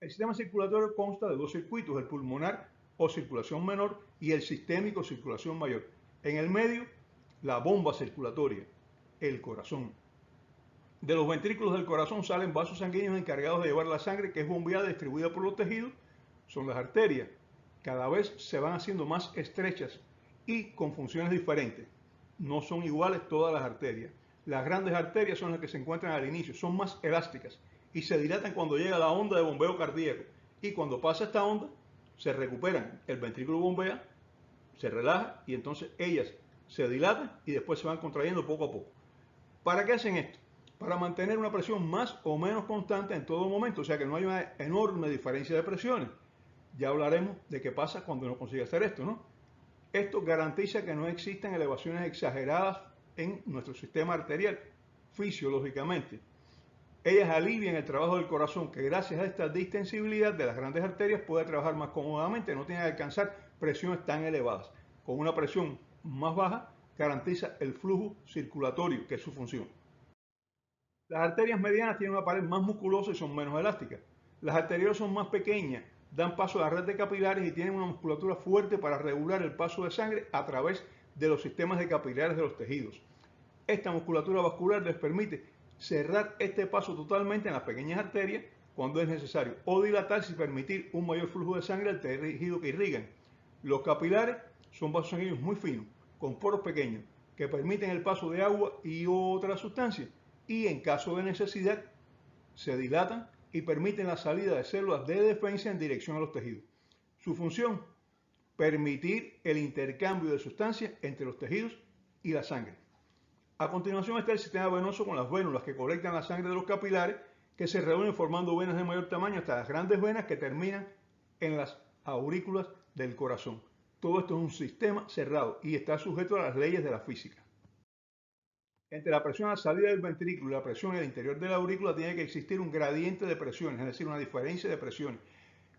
El sistema circulatorio consta de dos circuitos, el pulmonar o circulación menor y el sistémico o circulación mayor. En el medio, la bomba circulatoria, el corazón. De los ventrículos del corazón salen vasos sanguíneos encargados de llevar la sangre que es bombeada y distribuida por los tejidos, son las arterias. Cada vez se van haciendo más estrechas y con funciones diferentes. No son iguales todas las arterias. Las grandes arterias son las que se encuentran al inicio, son más elásticas y se dilatan cuando llega la onda de bombeo cardíaco. Y cuando pasa esta onda, se recuperan. El ventrículo bombea, se relaja y entonces ellas se dilatan y después se van contrayendo poco a poco. ¿Para qué hacen esto? Para mantener una presión más o menos constante en todo momento, o sea que no hay una enorme diferencia de presiones. Ya hablaremos de qué pasa cuando no consigue hacer esto, ¿no? Esto garantiza que no existan elevaciones exageradas en nuestro sistema arterial, fisiológicamente. Ellas alivian el trabajo del corazón, que gracias a esta distensibilidad de las grandes arterias puede trabajar más cómodamente, no tiene que alcanzar presiones tan elevadas. Con una presión más baja garantiza el flujo circulatorio, que es su función. Las arterias medianas tienen una pared más musculosa y son menos elásticas. Las arteriales son más pequeñas, dan paso a la red de capilares y tienen una musculatura fuerte para regular el paso de sangre a través de los sistemas de capilares de los tejidos. Esta musculatura vascular les permite cerrar este paso totalmente en las pequeñas arterias cuando es necesario o dilatarse y permitir un mayor flujo de sangre al tejido que irrigan. Los capilares son vasos sanguíneos muy finos, con poros pequeños, que permiten el paso de agua y otras sustancias y en caso de necesidad se dilatan y permiten la salida de células de defensa en dirección a los tejidos. Su función, permitir el intercambio de sustancias entre los tejidos y la sangre. A continuación está el sistema venoso con las vénulas que colectan la sangre de los capilares que se reúnen formando venas de mayor tamaño hasta las grandes venas que terminan en las aurículas del corazón. Todo esto es un sistema cerrado y está sujeto a las leyes de la física. Entre la presión a la salida del ventrículo y la presión en el interior de la aurícula tiene que existir un gradiente de presiones, es decir, una diferencia de presiones,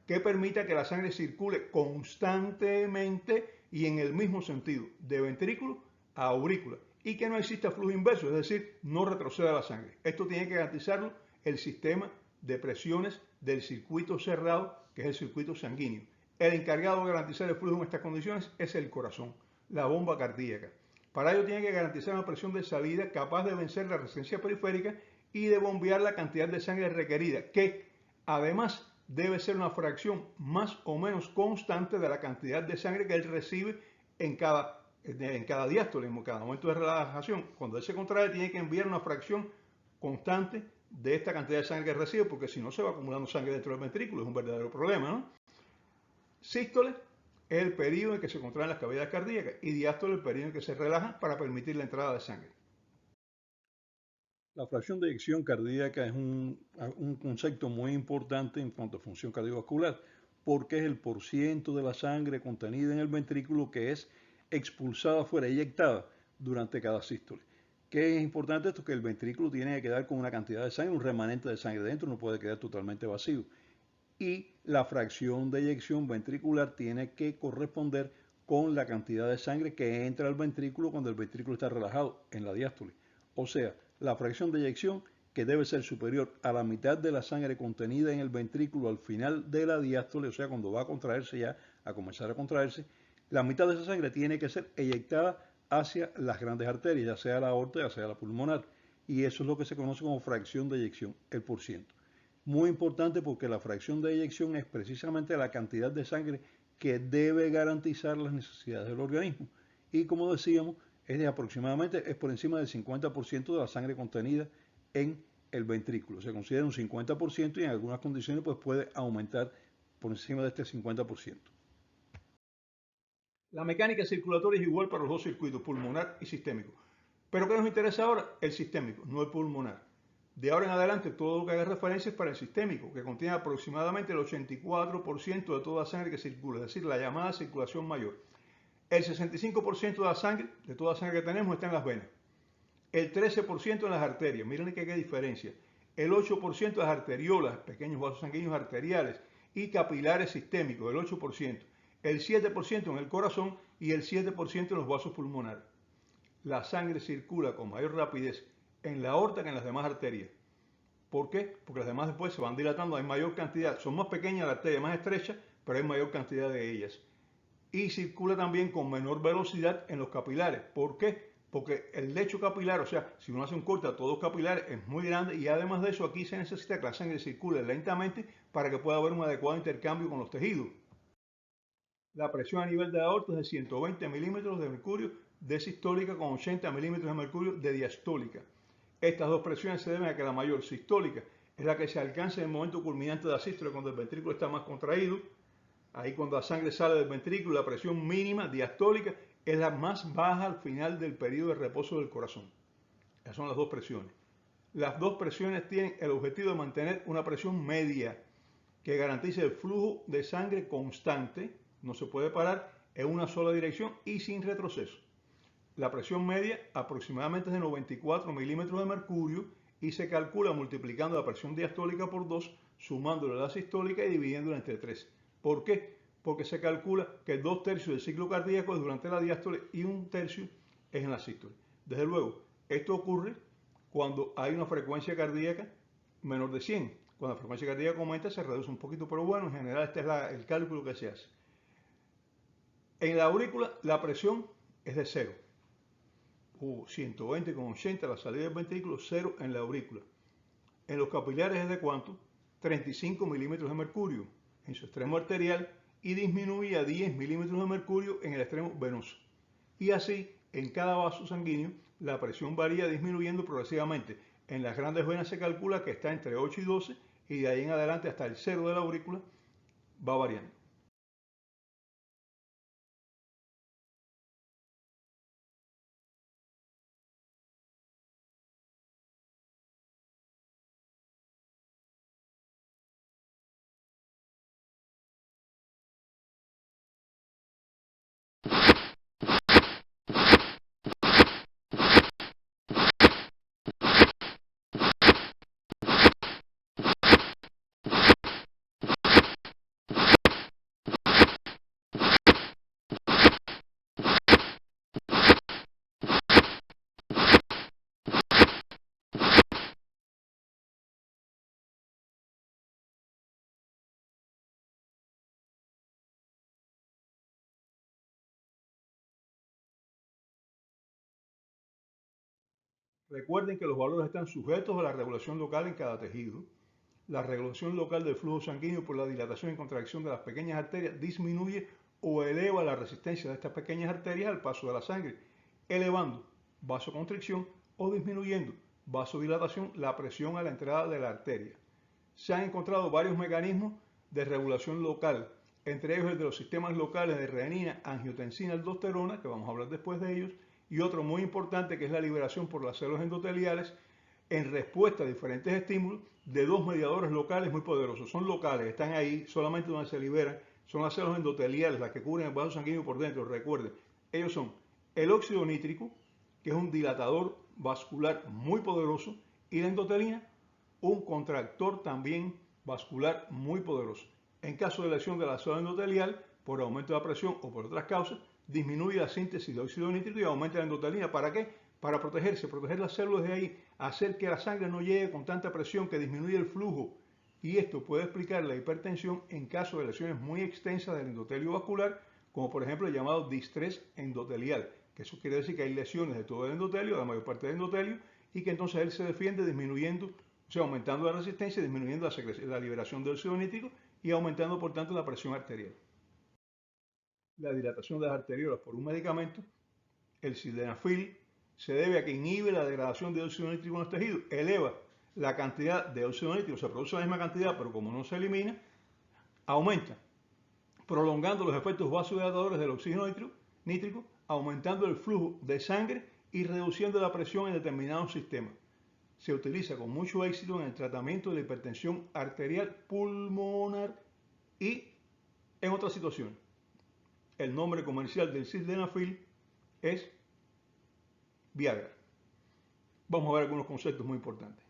que permita que la sangre circule constantemente y en el mismo sentido, de ventrículo a aurícula, y que no exista flujo inverso, es decir, no retroceda la sangre. Esto tiene que garantizarlo el sistema de presiones del circuito cerrado, que es el circuito sanguíneo. El encargado de garantizar el flujo en estas condiciones es el corazón, la bomba cardíaca. Para ello tiene que garantizar una presión de salida capaz de vencer la resistencia periférica y de bombear la cantidad de sangre requerida, que además debe ser una fracción más o menos constante de la cantidad de sangre que él recibe en cada diástole, en cada momento de relajación. Cuando él se contrae, tiene que enviar una fracción constante de esta cantidad de sangre que recibe, porque si no se va acumulando sangre dentro del ventrículo, es un verdadero problema, ¿no? Sístole es el periodo en que se contraen las cavidades cardíacas y diástole el periodo en que se relajan para permitir la entrada de sangre. La fracción de eyección cardíaca es un concepto muy importante en cuanto a función cardiovascular, porque es el porciento de la sangre contenida en el ventrículo que es expulsada fuera, eyectada durante cada sístole. ¿Qué es importante esto? Que el ventrículo tiene que quedar con una cantidad de sangre, un remanente de sangre dentro, no puede quedar totalmente vacío. Y la fracción de eyección ventricular tiene que corresponder con la cantidad de sangre que entra al ventrículo cuando el ventrículo está relajado en la diástole. O sea, la fracción de eyección que debe ser superior a la mitad de la sangre contenida en el ventrículo al final de la diástole, o sea, cuando va a contraerse ya, a comenzar a contraerse, la mitad de esa sangre tiene que ser eyectada hacia las grandes arterias, ya sea la aorta, ya sea la pulmonar. Y eso es lo que se conoce como fracción de eyección, el porciento. Muy importante porque la fracción de eyección es precisamente la cantidad de sangre que debe garantizar las necesidades del organismo. Y como decíamos, es por encima del 50% de la sangre contenida en el ventrículo. Se considera un 50% y en algunas condiciones pues puede aumentar por encima de este 50%. La mecánica circulatoria es igual para los dos circuitos, pulmonar y sistémico. Pero ¿qué nos interesa ahora? El sistémico, no el pulmonar. De ahora en adelante todo lo que haga referencia es para el sistémico, que contiene aproximadamente el 84% de toda sangre que circula, es decir, la llamada circulación mayor. El 65% de toda sangre que tenemos está en las venas. El 13% en las arterias, miren que qué diferencia. El 8% en las arteriolas, pequeños vasos sanguíneos arteriales y capilares sistémicos, el 8%. El 7% en el corazón y el 7% en los vasos pulmonares. La sangre circula con mayor rapidez en la aorta que en las demás arterias. ¿Por qué? Porque las demás después se van dilatando, hay mayor cantidad, son más pequeñas las arterias, más estrechas, pero hay mayor cantidad de ellas. Y circula también con menor velocidad en los capilares. ¿Por qué? Porque el lecho capilar, o sea, si uno hace un corte a todos los capilares, es muy grande y además de eso aquí se necesita que la sangre circule lentamente para que pueda haber un adecuado intercambio con los tejidos. La presión a nivel de la aorta es de 120 milímetros de mercurio de sistólica con 80 milímetros de mercurio de diastólica. Estas dos presiones se deben a que la mayor sistólica es la que se alcanza en el momento culminante de la sístole cuando el ventrículo está más contraído. Ahí cuando la sangre sale del ventrículo, la presión mínima diastólica es la más baja al final del periodo de reposo del corazón. Esas son las dos presiones. Las dos presiones tienen el objetivo de mantener una presión media que garantice el flujo de sangre constante, no se puede parar, en una sola dirección y sin retroceso. La presión media aproximadamente es de 94 milímetros de mercurio y se calcula multiplicando la presión diastólica por 2, sumándole la sistólica y dividiéndola entre 3. ¿Por qué? Porque se calcula que 2/3 del ciclo cardíaco es durante la diástole y 1/3 es en la sístole. Desde luego, esto ocurre cuando hay una frecuencia cardíaca menor de 100. Cuando la frecuencia cardíaca aumenta se reduce un poquito, pero bueno, en general este es el cálculo que se hace. En la aurícula la presión es de 0. 120 con 80 la salida del ventrículo, 0 en la aurícula. En los capilares es de ¿cuánto? 35 milímetros de mercurio en su extremo arterial y disminuye a 10 milímetros de mercurio en el extremo venoso. Y así, en cada vaso sanguíneo, la presión varía disminuyendo progresivamente. En las grandes venas se calcula que está entre 8 y 12 y de ahí en adelante hasta el 0 de la aurícula va variando. Recuerden que los valores están sujetos a la regulación local en cada tejido. La regulación local del flujo sanguíneo por la dilatación y contracción de las pequeñas arterias disminuye o eleva la resistencia de estas pequeñas arterias al paso de la sangre, elevando vasoconstricción o disminuyendo vasodilatación, la presión a la entrada de la arteria. Se han encontrado varios mecanismos de regulación local, entre ellos el de los sistemas locales de renina, angiotensina, aldosterona, que vamos a hablar después de ellos, y otro muy importante que es la liberación por las células endoteliales en respuesta a diferentes estímulos de dos mediadores locales muy poderosos. Son locales, están ahí solamente donde se liberan, son las células endoteliales las que cubren el vaso sanguíneo por dentro. Recuerden, ellos son el óxido nítrico, que es un dilatador vascular muy poderoso, y la endotelina, un contractor también vascular muy poderoso. En caso de lesión de la célula endotelial, por aumento de la presión o por otras causas, disminuye la síntesis de óxido nítrico y aumenta la endotelina. ¿Para qué? Para protegerse, proteger las células de ahí, hacer que la sangre no llegue con tanta presión que disminuye el flujo. Y esto puede explicar la hipertensión en caso de lesiones muy extensas del endotelio vascular, como por ejemplo el llamado distrés endotelial, que eso quiere decir que hay lesiones de todo el endotelio, de la mayor parte del endotelio, y que entonces él se defiende disminuyendo, o sea, aumentando la resistencia, disminuyendo la liberación de óxido nítrico y aumentando por tanto la presión arterial. La dilatación de las arteriolas por un medicamento, el sildenafil, se debe a que inhibe la degradación de óxido nítrico en los tejidos, eleva la cantidad de óxido nítrico, se produce la misma cantidad, pero como no se elimina, aumenta, prolongando los efectos vasodilatadores del oxígeno nítrico, aumentando el flujo de sangre y reduciendo la presión en determinados sistemas. Se utiliza con mucho éxito en el tratamiento de la hipertensión arterial pulmonar y en otras situaciones. El nombre comercial del sildenafil es Viagra. Vamos a ver algunos conceptos muy importantes.